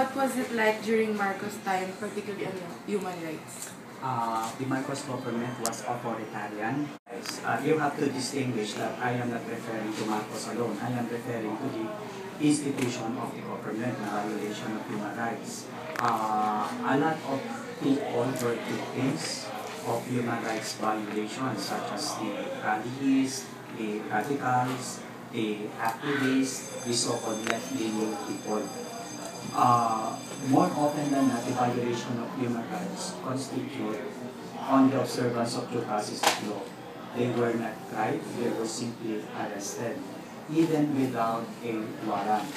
what was it like during Marcos' time, particularly on human rights? The Marcos government was authoritarian. You have to distinguish that I am not referring to Marcos alone. I am referring to the institution of the government, the violation of human rights. A lot of people were victims of human rights violations, such as the rallies, the radicals, the activists, the so-called left-leaning people. More often than not, the violation of human rights constitute on the observance of due process of law. They were not tried, they were simply arrested, even without a warrant.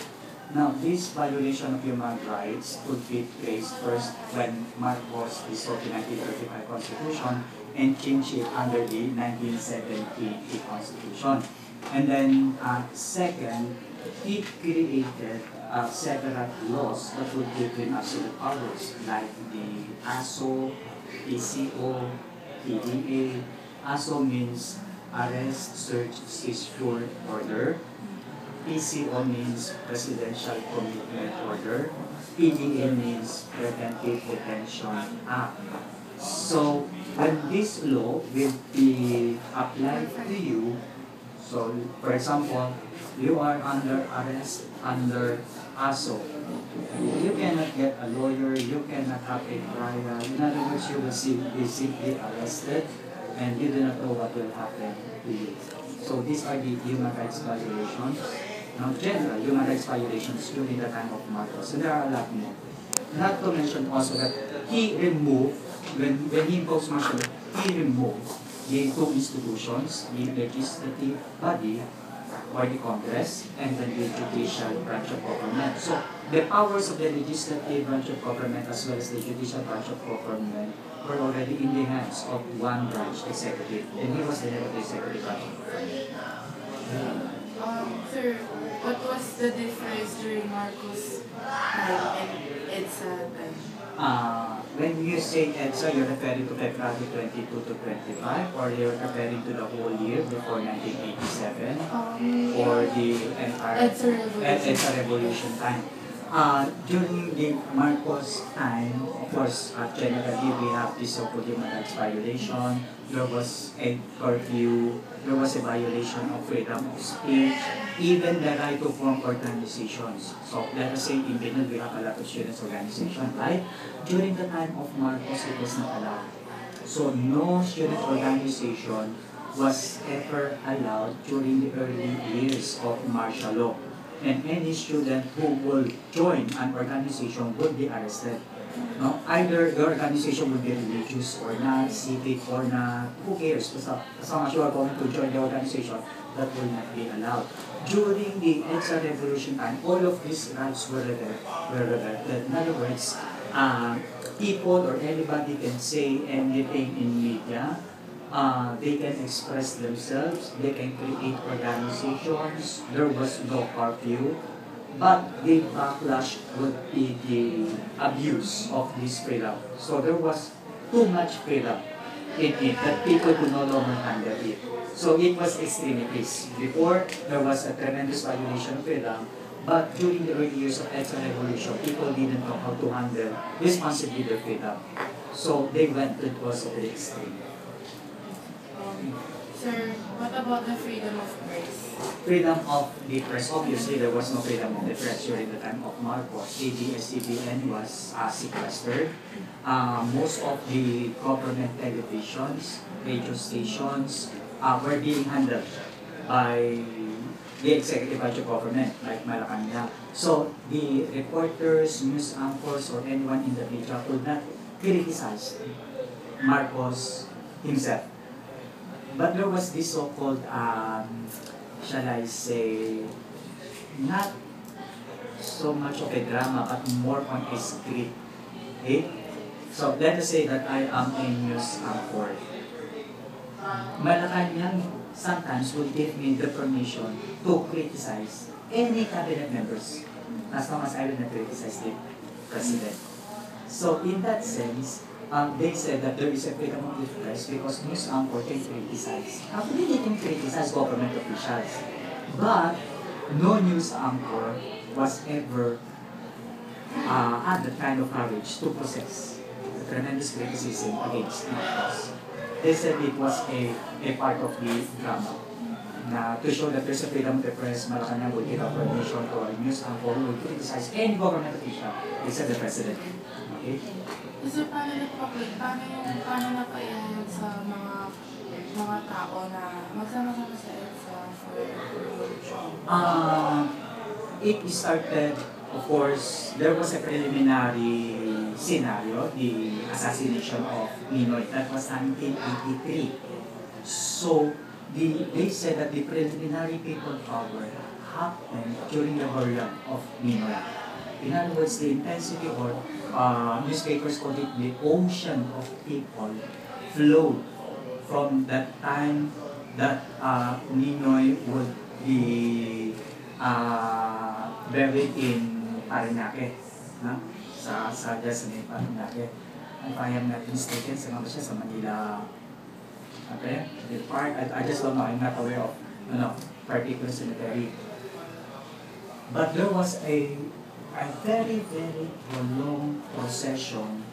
Now, this violation of human rights could be traced first when Marcos dissolved the 1935 Constitution and changed it under the 1970 Constitution. And then, second, it created several laws that would give him absolute powers, like the ASO, PCO, PDA. ASO means Arrest, Search, Seizure Order. PCO means Presidential Commitment Order. PDA means Preventive Detention Act. So, when this law will be applied to you, so, for example, you are under arrest under ASO. You cannot get a lawyer, you cannot have a trial. In other words, you will be simply arrested and you do not know what will happen to you. So these are the human rights violations. Now, general human rights violations during the time of Marcos. So there are a lot more. Not to mention also that he removed, when he imposed martial law, he removed the two institutions, the legislative body, or the Congress, and then the judicial branch of government. So, the powers of the legislative branch of government as well as the judicial branch of government were already in the hands of one branch, executive, and he was the head of the executive branch of government. Sir, what was the difference during Marcos' time and edsa time? When you say EDSA, you're referring to February 22 to 25, or you're referring to the whole year before 1987, or the entire EDSA revolution time. During the Marcos time, of course, generally we have this so-called human rights violation. There was a curfew, there was a violation of freedom of speech, even the right to form organizations. So let us say in Pinal we have a lot of students' organization, right? During the time of Marcos, it was not allowed. So no student organization was ever allowed during the early years of martial law. And any student who will join an organization would be arrested. No? Either the organization will be religious or not, civic or not, who cares? As long as you are going to join the organization, that will not be allowed. During the EDSA revolution time, all of these rights were reverted. In other words, people or anybody can say anything in media. They can express themselves, they can create organizations, there was no curfew, but the backlash would be the abuse of this freedom. So there was too much freedom in it that people could no longer handle it. So it was extreme case. Before, there was a tremendous violation of freedom, but during the early years of EDSA revolution, people didn't know how to handle responsibly their freedom. So they went to the extreme. Sir, what about the freedom of press? Freedom of the press. Obviously, there was no freedom of the press during the time of Marcos. The DLS-CSB was sequestered. Most of the government televisions, radio stations were being handled by the executive branch of government, like Malacanang. So, the reporters, news anchors, or anyone in the media could not criticize Marcos himself. But there was this so-called, shall I say, not so much of a drama, but more on a script. Okay? So let us say that I am a news anchor. Malacanang sometimes will give me the permission to criticize any cabinet members, as long as I will not criticize the president. So in that sense, they said that there is a freedom of the press because news anchor can criticize. Actually, they can criticize government officials. But no news anchor was ever had the kind of courage to process the tremendous criticism against Marcos. They said it was a part of the drama. Na to show that there's a freedom of the press, Malacanang would give a permission to our news and for would criticize any government official except the president. Okay? Kasi paano na kaya sa mga tao na magsama-sama sa EDSA for it started, of course, there was a preliminary scenario, the assassination of Ninoy. That was 1983. So, they said that the preliminary people power happened during the burial of Ninoy. In other words, the intensity or newspapers called it the ocean of people flowed from that time that Ninoy would be buried in Paranaque, no? sa Jasmine Paranaque. If I am not mistaken, sa Manila. Okay? The part, I just don't know, I'm not aware of particular cemetery. But there was a very, very prolonged procession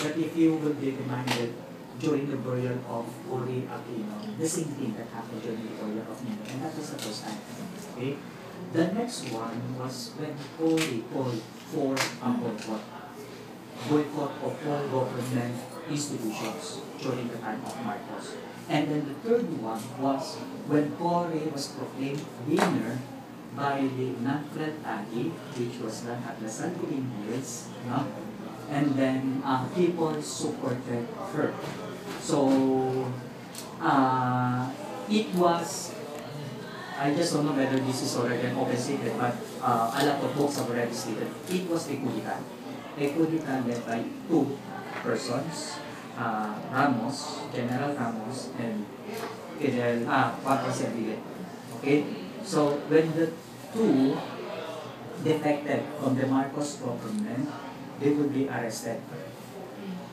that if you will be reminded during the burial of Uri Aquino, the same thing that happened during the burial of Nino, and that was the first time. Okay? The next one was when Uri called for a boycott of all government institutions during the time of Marcos. And then the third one was when Uri was proclaimed winner by the Nantlet Agi, which was done at the Zhaquille Hills, no? And then people supported her. So it was, I just don't know whether this is already an open secret, but a lot of books have already stated it was a coup d'etat. A coup d'etat led by two persons, Ramos, General Ramos, and Fidel. Okay? So when the two defected from the Marcos government, they would be arrested.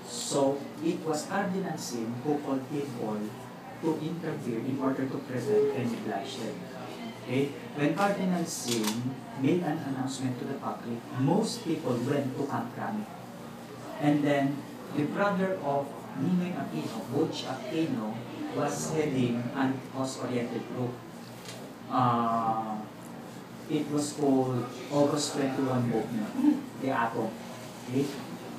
So it was Cardinal Sin who called people to interfere in order to prevent any bloodshed. Okay? When Cardinal Sin made an announcement to the public, most people went to Camp Crame. And then the brother of Ninoy Aquino, Butch Aquino, was heading an house-oriented group. It was called August 21 Movement, the Atom. Okay?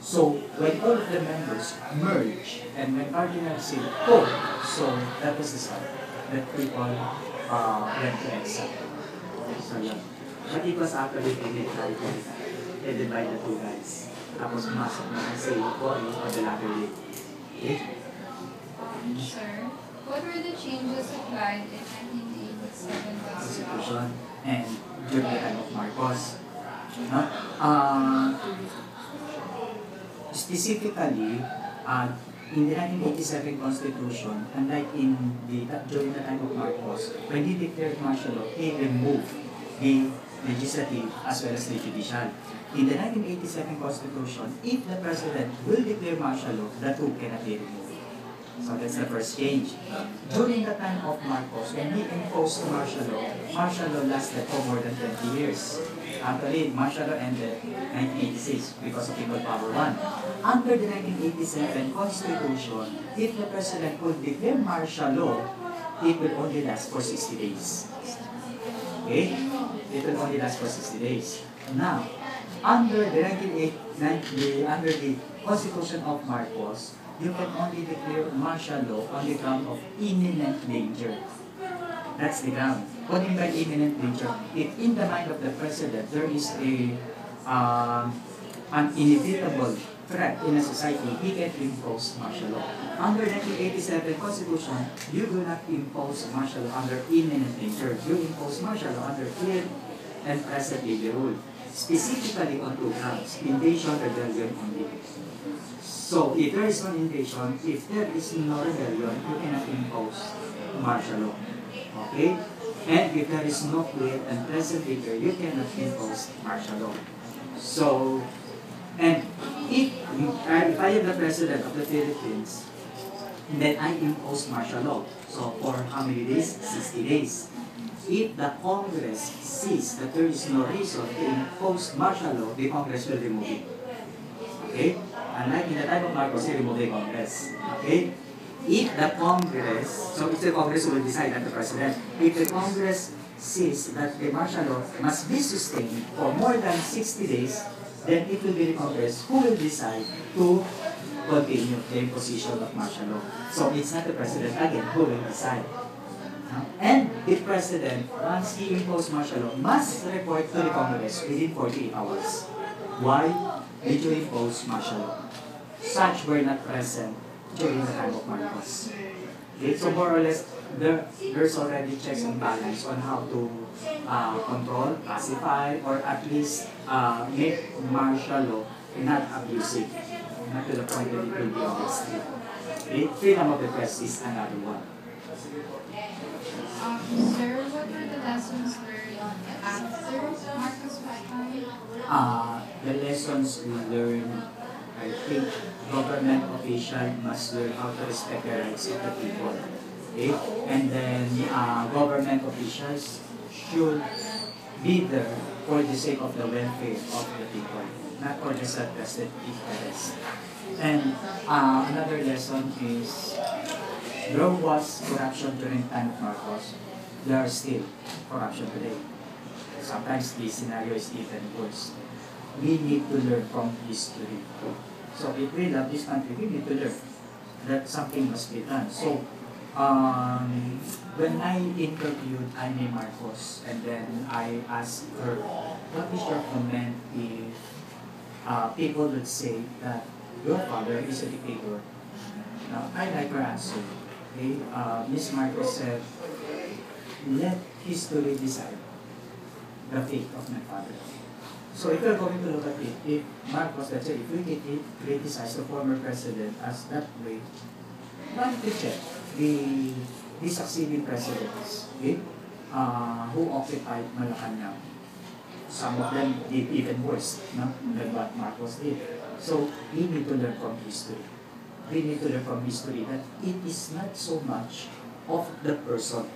So when all of the members merged and when Cardinal Sin called, so that was the start that people went to EDSA. So yeah. But it was actually headed by the two guys. Tapos masok na si Cory on the latter day. Okay? Sir, what were the changes applied in 1987 Constitution and during the time of Marcos? No? Specifically, in the 1987 Constitution, unlike during the time of Marcos, when he declared martial law, he removed the legislative as well as the judicial. In the 1987 Constitution, if the President will declare martial law, the two cannot be removed. So that's the first change. During the time of Marcos, when he imposed martial law lasted for more than 20 years. Actually, martial law ended 1986 because of People Power 1. Under the 1987 Constitution, if the President would declare martial law, it will only last for 60 days. Okay? It will only last for 60 days. Now, under the Constitution of Marcos, you can only declare martial law on the ground of imminent danger. That's the ground. What do you mean by imminent danger? If in the mind of the President there is an inevitable threat in a society, he can impose martial law. Under 1987 Constitution, you do not impose martial law under imminent danger. You impose martial law under clear and present legal rule. Specifically on two grounds, invasion, rebellion only. So if there is no invasion, if there is no rebellion, you cannot impose martial law. Okay? And if there is no clear and present legal, you cannot impose martial law. So, and if I am the President of the Philippines, then I impose martial law. So for how many days? 60 days. If the Congress sees that there is no reason to impose martial law, the Congress will remove it. Okay? Unlike in the time of Marcos, he removed the Congress. Okay? If the Congress, so it's the Congress who will decide, not the President. If the Congress sees that the martial law must be sustained for more than 60 days, then it will be the Congress who will decide to continue the imposition of martial law. So it's not the President again who will decide. And the President, once he imposed martial law, must report to the Congress within 48 hours. Why did you impose martial law? Such were not present during the time of Marcos. Okay, so more or less, there's already checks and balance on how to control, pacify, or at least make martial law not abusive, not to the point that it will be on extreme. Okay? Freedom of the press is another one. Sir, what were the lessons learned after Marcos was time? The lessons we learn, I think government official must learn how to respect the rights of the people. Okay? And then government officials should be there for the sake of the welfare of the people, not for the self-vested interest. And another lesson is there was corruption during the time of Marcos. There are still corruption today. Sometimes the scenario is even worse. We need to learn from history. So if we love this country, we need to learn that something must be done. So when I interviewed Amy Marcos, and then I asked her, what is your comment if people would say that your father is a dictator? Now, I like her answer. Okay? Ms. Marcos said, let history decide the fate of my father. So if you're going to look at it, if Marcos, let's say, if we criticize the former president as that way, why don't we check the succeeding presidents, okay, who occupied Malacanang? Some of them did even worse, no, than what Marcos did. So we need to learn from history. We need to learn from history that it is not so much of the person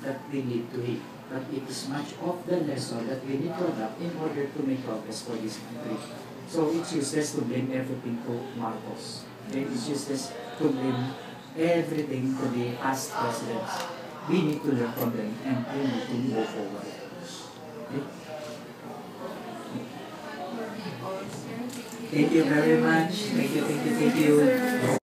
that we need to hate, but it is much of the lesson that we need to adapt in order to make progress for this country. So it's useless to blame everything to Marcos. Okay? It's useless to blame everything to the past presidents. We need to learn from them and we need to move forward. Okay? Thank you very much. Thank you.